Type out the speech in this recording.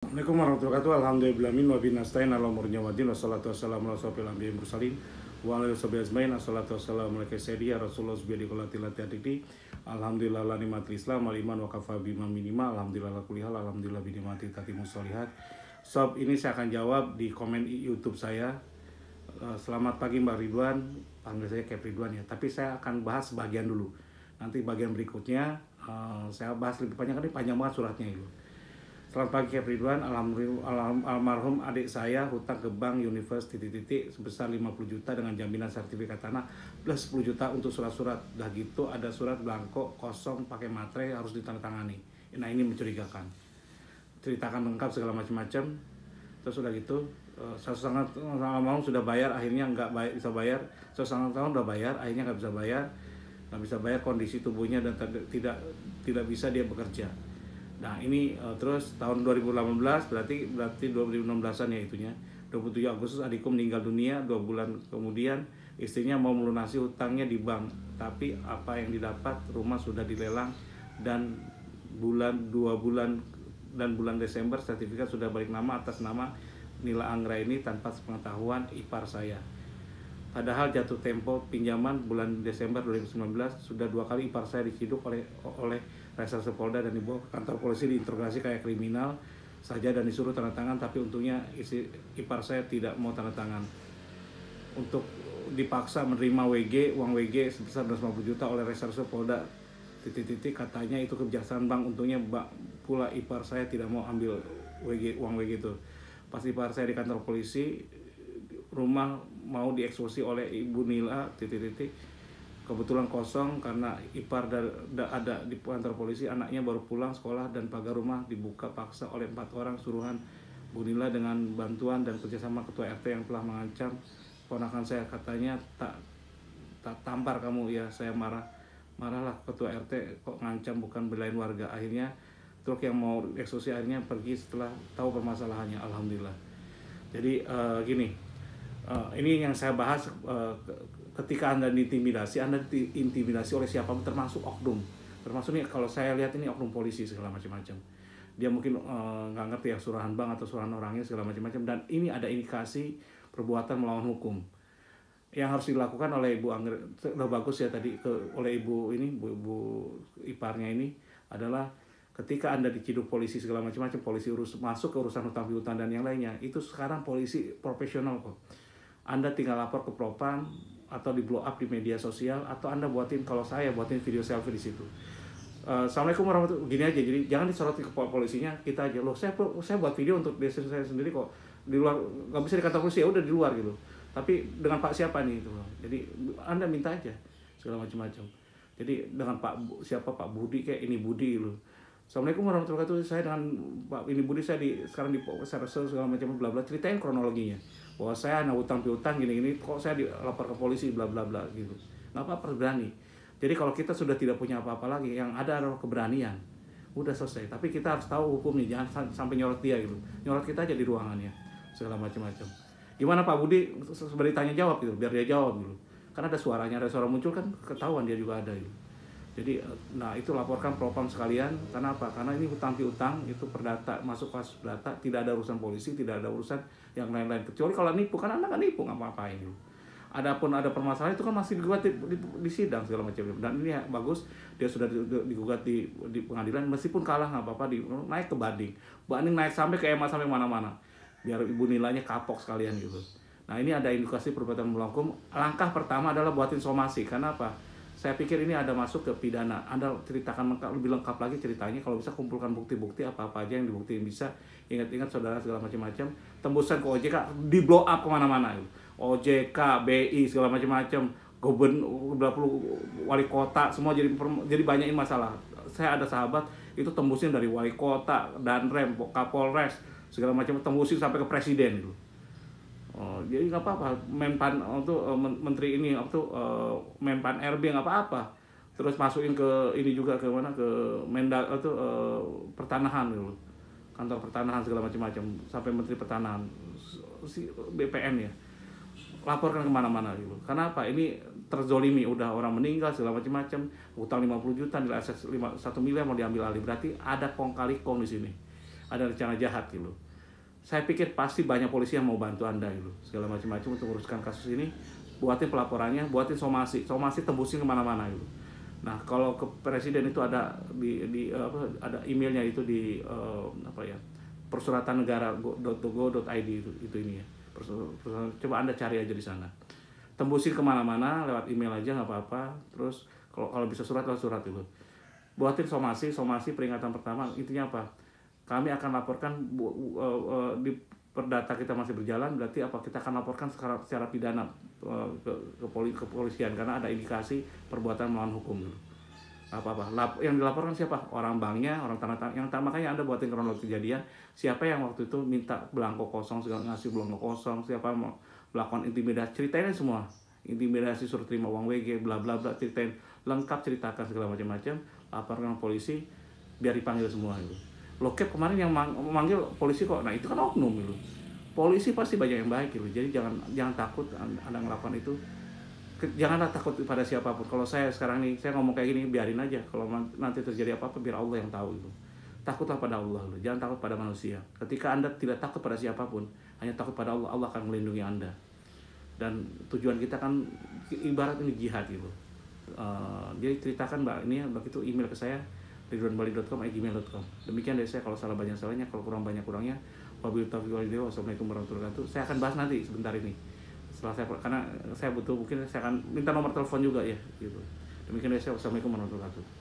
Assalamualaikum warahmatullahi wabarakatuh. Alhamdulillah min wa bin nasta'in ala umuri waddin wassalatu wassalamu ala asyrofil anbiya'i mursalin wa ala alihi washabihi ajmain. Assalatu wassalamu ala sayyidina Rasulullah bi qulatil tiyati. Alhamdulillah la nikmatil Islam wal iman wa kafa bima minima. Alhamdulillah la kulli hal. Alhamdulillah bi nikmati tatimus sholihat. Sob, ini saya akan jawab di komen YouTube saya. Selamat pagi Mbak Ridwan, panggil saya Kep Ridwan ya. Tapi saya akan bahas sebagian dulu. Nanti bagian berikutnya saya bahas lebih panjang, kan ini panjang banget suratnya itu. Selamat pagi Kep Ridwan, almarhum adik saya hutang ke bank Universe sebesar 50 juta dengan jaminan sertifikat tanah plus 10 juta untuk surat-surat. Dah gitu ada surat blanko kosong pakai materai harus ditandatangani. Nah ini mencurigakan. Ceritakan lengkap segala macam-macam. Terus udah gitu, 1,5 tahun sudah bayar, akhirnya nggak bisa bayar. 1,5 tahun udah bayar, akhirnya nggak bisa bayar. Nggak bisa bayar, kondisi tubuhnya dan tidak bisa dia bekerja. Nah ini terus tahun 2018 berarti 2016an ya itunya. 27 Agustus adikku meninggal dunia. 2 bulan kemudian istrinya mau melunasi hutangnya di bank, tapi apa yang didapat, rumah sudah dilelang dan bulan Desember sertifikat sudah balik nama atas nama Nila Anggra ini tanpa sepengetahuan ipar saya. Padahal jatuh tempo pinjaman bulan Desember 2019 sudah 2 kali ipar saya diciduk oleh Reserse Polda dan dibawa ke kantor polisi diinterogasi kayak kriminal saja dan disuruh tanda tangan, tapi untungnya ipar saya tidak mau tanda tangan. Untuk dipaksa menerima uang WG sebesar 250 juta oleh Reserse Polda katanya itu kebijaksanaan bank. Untungnya pula ipar saya tidak mau ambil uang WG itu. Pas ipar saya di kantor polisi, rumah mau dieksekusi oleh Ibu Nila kebetulan kosong karena ipar ada di kantor polisi, anaknya baru pulang sekolah dan pagar rumah dibuka paksa oleh 4 orang suruhan Bu Nila dengan bantuan dan kerjasama ketua RT yang telah mengancam ponakan saya. Katanya tak tampar kamu ya. Saya marahlah ketua RT, kok ngancam bukan belain warga. Akhirnya truk yang mau eksekusi akhirnya pergi setelah tahu permasalahannya. Alhamdulillah. Jadi gini, ini yang saya bahas. Ketika Anda diintimidasi oleh siapapun, termasuk oknum, termasuk nih kalau saya lihat ini oknum polisi segala macam-macam. Dia mungkin nggak ngerti ya suruhan bank atau suruhan orangnya segala macam-macam, dan ini ada indikasi perbuatan melawan hukum. Yang harus dilakukan oleh Ibu Anggra, udah bagus ya tadi oleh ibu iparnya ini adalah ketika Anda diciduk polisi segala macam-macam, polisi masuk ke urusan hutang piutang dan yang lainnya, itu sekarang polisi profesional kok. Anda tinggal lapor ke propam atau di blow up di media sosial, atau Anda kalau saya buatin video selfie di situ. Assalamualaikum warahmatullahi wabarakatuh. Gini aja, jadi jangan disoroti ke polisinya, kita aja loh. Saya buat video untuk desa saya sendiri kok. Di luar nggak bisa di kantor polisi, ya udah di luar gitu. Tapi dengan Pak siapa nih itu? Jadi Anda minta aja segala macam-macam. Jadi dengan Pak Budi kayak ini Budi gitu. Assalamualaikum warahmatullahi wabarakatuh. Saya dengan Pak ini Budi, saya sekarang di segala macam bla bla, ceritain kronologinya. Bahwa saya ada utang piutang gini-gini, kok saya dilapor ke polisi bla bla bla gitu. Nggak apa-apa, berani. Jadi kalau kita sudah tidak punya apa-apa lagi, yang ada adalah keberanian. Udah selesai. Tapi kita harus tahu hukumnya, jangan sampai nyorot dia gitu. Nyorot kita aja di ruangannya, segala macam-macam. Gimana Pak Budi, sebagai tanya jawab gitu, biar dia jawab gitu. Karena ada suaranya, ada suara muncul kan ketahuan dia juga ada gitu. Jadi, nah itu laporkan propam sekalian. Karena apa? Karena ini hutang piutang, itu perdata, masuk kasus perdata, tidak ada urusan polisi, tidak ada urusan yang lain-lain. Kecuali kalau nipu, kan Anda kan nipu, nggak apa-apain. Adapun ada permasalahan itu kan masih digugat di sidang segala macam. Dan ini ya, bagus, dia sudah digugat di pengadilan, meskipun kalah nggak apa-apa, naik ke banding naik sampai ke EMA sampai mana-mana, biar Ibu nilainya kapok sekalian gitu. Nah ini ada indikasi perbuatan melawan hukum. Langkah pertama adalah buatin somasi. Karena apa? Saya pikir ini ada masuk ke pidana. Anda ceritakan lebih lengkap lagi ceritanya. Kalau bisa kumpulkan bukti-bukti apa-apa aja yang dibuktiin bisa. Ingat-ingat saudara segala macam-macam. Tembusan ke OJK, di blow up kemana-mana. OJK, BI segala macam-macam. Gubernur, wali kota, semua jadi banyakin masalah. Saya ada sahabat itu tembusin dari wali kota, Danrem, Kapolres segala macam, tembusin sampai ke presiden gitu. Jadi nggak apa-apa, Menpan menteri ini Menpan RB nggak apa-apa. Terus masukin ke ini juga ke mana, ke Mendak pertanahan gitu, kantor pertanahan segala macam-macam, sampai menteri pertanahan, si BPN ya, laporkan kemana-mana gitu. Karena apa? Ini terzolimi, udah orang meninggal segala macam-macam, utang 50 juta, nilai aset 1 miliar mau diambil alih, berarti ada kong kali kong di sini. ada rencana jahat gitu. Saya pikir pasti banyak polisi yang mau bantu Anda gitu, segala macam-macam untuk uruskan kasus ini. Buatin pelaporannya, buatin somasi tembusin kemana-mana gitu. Nah, kalau ke presiden itu ada ada emailnya itu di persuratan negara.go.id itu ini ya. Coba Anda cari aja di sana. Tembusin kemana-mana lewat email aja nggak apa-apa. Terus kalau bisa surat lewat surat itu. Buatin somasi peringatan pertama. Intinya apa? Kami akan laporkan di perdata kita masih berjalan, berarti apa, kita akan laporkan secara pidana ke kepolisian karena ada indikasi perbuatan melawan hukum gitu. Yang dilaporkan siapa? Orang banknya, orang tanah yang makanya Anda buatin kronologi kejadian, siapa yang waktu itu minta belangko kosong, segala ngasih belangko kosong, siapa mau melakukan intimidasi, ceritain semua, intimidasi, suruh terima uang WG, bla bla bla, ceritain lengkap, ceritakan segala macam-macam, laporkan polisi biar dipanggil semua gitu. Loket kemarin yang memanggil polisi kok, nah itu kan oknum gitu. Polisi pasti banyak yang baik gitu, jadi jangan takut Anda melakukan itu. Janganlah takut pada siapapun. Kalau saya sekarang nih, saya ngomong kayak gini, biarin aja. Kalau nanti terjadi apa-apa, biar Allah yang tahu gitu. Takutlah pada Allah, jangan takut pada manusia. Ketika Anda tidak takut pada siapapun, hanya takut pada Allah, Allah akan melindungi Anda. Dan tujuan kita kan ibarat ini jihad gitu. Jadi ceritakan Mbak, ini begitu email ke saya ridwanbali.com@gmail.com. Demikian dari saya, kalau salah banyak salahnya, kalau kurang banyak kurangnya. Wabillahi taufiq wal hidayah. Wassalamualaikum warahmatullahi wabarakatuh. Saya akan bahas nanti sebentar ini. Karena saya butuh, mungkin saya akan minta nomor telepon juga ya gitu. Demikian dari saya, wassalamualaikum warahmatullahi wabarakatuh.